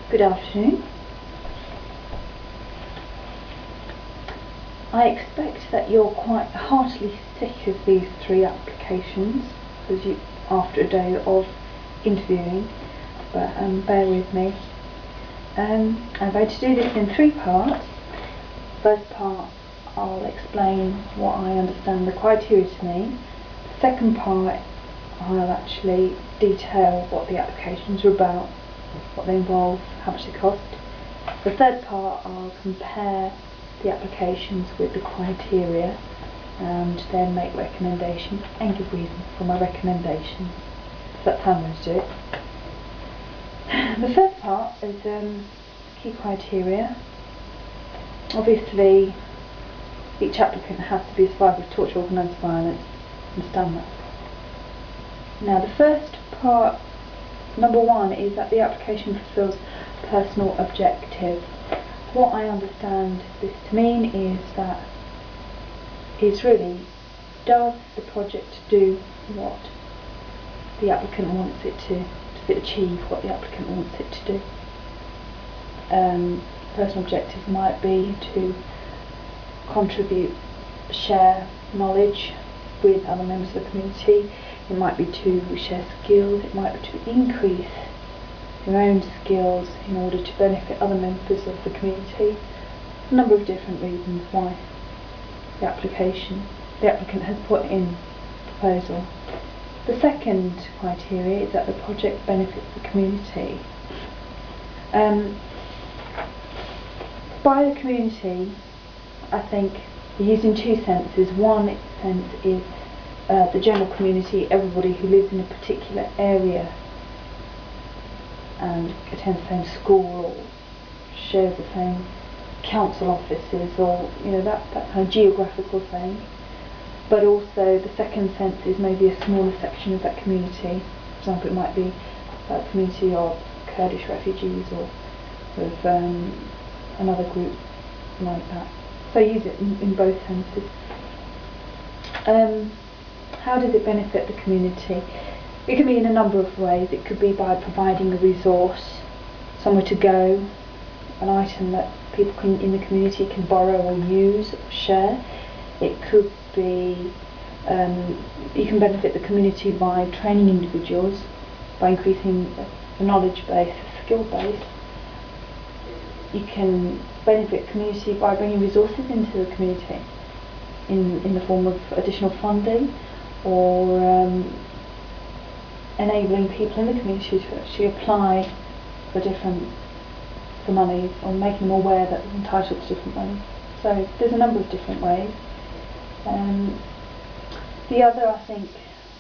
Good afternoon. I expect that you're quite heartily sick of these 3 applications after a day of interviewing, but bear with me. I'm going to do this in 3 parts. First part, I'll explain what I understand the criteria to mean. The second part, I'll actually detail what the applications are about, what they involve, how much they cost. The third part, I'll compare the applications with the criteria and then make recommendations and give reasons for my recommendations. So that's how I'm going to do it. The first part is key criteria. Obviously, each applicant has to be a survivor of torture or domestic violence. Understand that. Now, the first part, number 1, is that the application fulfills personal objectives. What I understand this to mean is that it's really, does the project do what the applicant wants it to? Does it achieve what the applicant wants it to do? Personal objectives might be to contribute, share knowledge with other members of the community. It might be to share skills. It might be to increase your own skills in order to benefit other members of the community. A number of different reasons why the applicant has put in a proposal. The second criteria is that the project benefits the community. By the community, I think used in 2 senses. One sense is the general community, everybody who lives in a particular area and attends the same school or shares the same council offices, or that kind of geographical thing. But also the second sense is maybe a smaller section of that community. For example, it might be a community of Kurdish refugees or of another group like that. So use it in both senses. How does it benefit the community? It can be in a number of ways. It could be by providing a resource, somewhere to go, an item that people in the community can borrow or use or share. It could be, you can benefit the community by training individuals, by increasing the knowledge base, the skill base. You can benefit the community by bringing resources into the community in the form of additional funding, or enabling people in the community to actually apply for money, or making them aware that they're entitled to different money. So there's a number of different ways. The other, I think,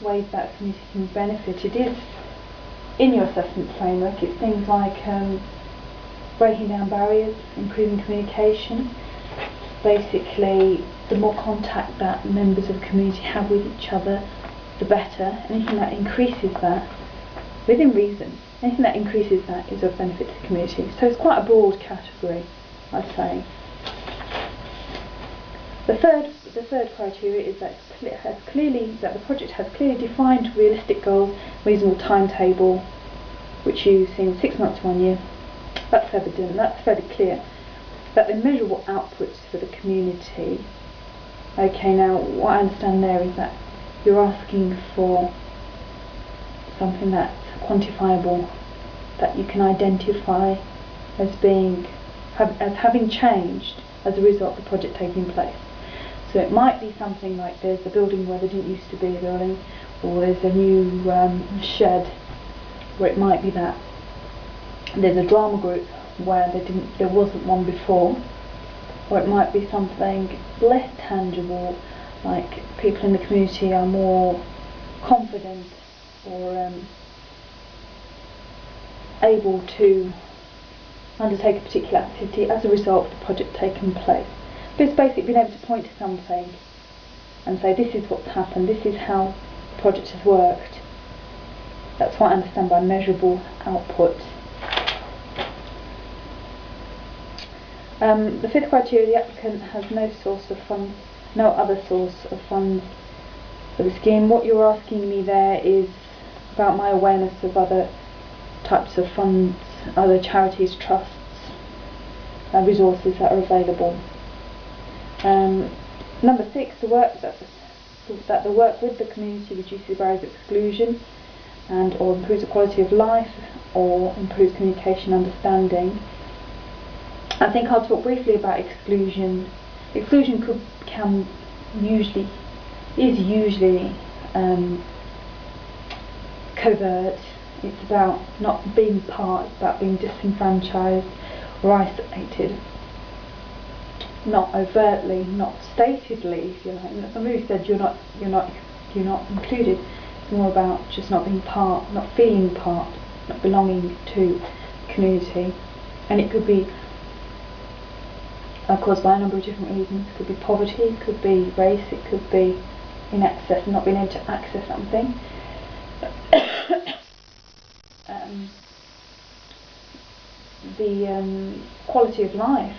ways that a community can benefit, it is in your assessment framework. It's things like breaking down barriers, improving communication. Basically, the more contact that members of the community have with each other, the better. Anything that increases that, within reason, anything that increases that is of benefit to the community. So it's quite a broad category, I'd say. The third criteria is that the project has clearly defined realistic goals, reasonable timetable, which you see in 6 months to 1 year. That's evident, that's very clear. That they measurable outputs for the community. Okay, now what I understand there is that you're asking for something that's quantifiable, that you can identify as having changed as a result of the project taking place. So it might be something like there's a building where there didn't used to be a building, or there's a new shed, where it might be that there's a drama group where there wasn't one before, or it might be something less tangible, like people in the community are more confident or able to undertake a particular activity as a result of the project taking place. But it's basically being able to point to something and say, this is what's happened, this is how the project has worked. That's what I understand by measurable output. The 5th criteria, the applicant has no other source of funds for the scheme. What you're asking me there is about my awareness of other types of funds other charities, trusts, resources that are available. Number 6, the work with the community reduces the barriers of exclusion and or improves the quality of life or improves communication understanding. I think I'll talk briefly about exclusion. Exclusion is usually covert. It's about not being part, it's about being disenfranchised or isolated. Not overtly, not statedly, if you like. Somebody said you're not included. It's more about just not being part, not feeling part, not belonging to community. And it could be caused by a number of different reasons. It could be poverty, it could be race, it could be not being able to access something. The quality of life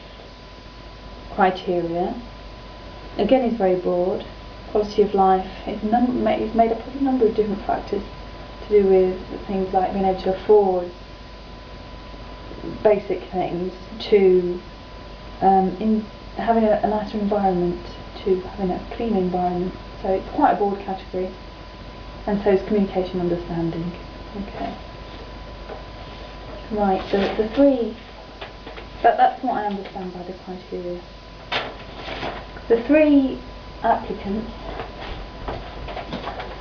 criteria, again, is very broad. Quality of life is made up of a number of different factors to do with things like being able to afford basic things, to having a nicer environment, to having a clean environment. So it's quite a broad category, and so is communication understanding. Okay. Right, the three, that's what I understand by the criteria. The 3 applicants,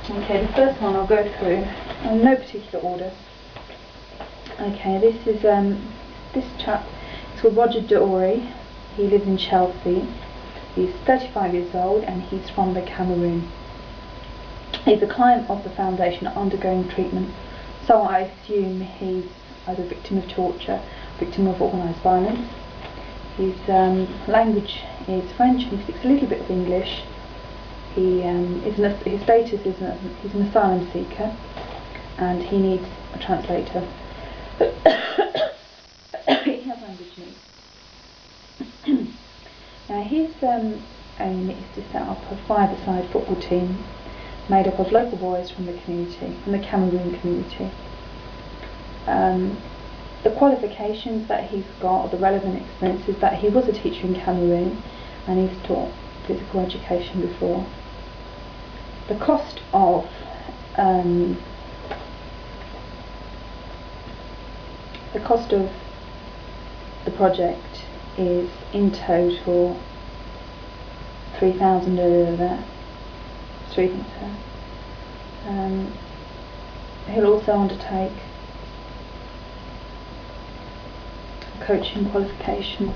okay, the first one I'll go through in no particular order. Okay, this is this chap, it's called Roger Dory. He lives in Chelsea. He's 35 years old and he's from the Cameroon. He's a client of the foundation undergoing treatment, so I assume he's either a victim of torture, victim of organised violence. His language is French and he speaks a little bit of English. His status is he's an asylum seeker and he needs a translator. He has language needs. Now his aim is to set up a 5-a-side football team made up of local boys from the community, from the Cameroon community. The qualifications that he's got, the relevant experience, is that he was a teacher in Cameroon and he's taught physical education before. The cost of the project is in total 3,000 €. He'll also undertake coaching qualification.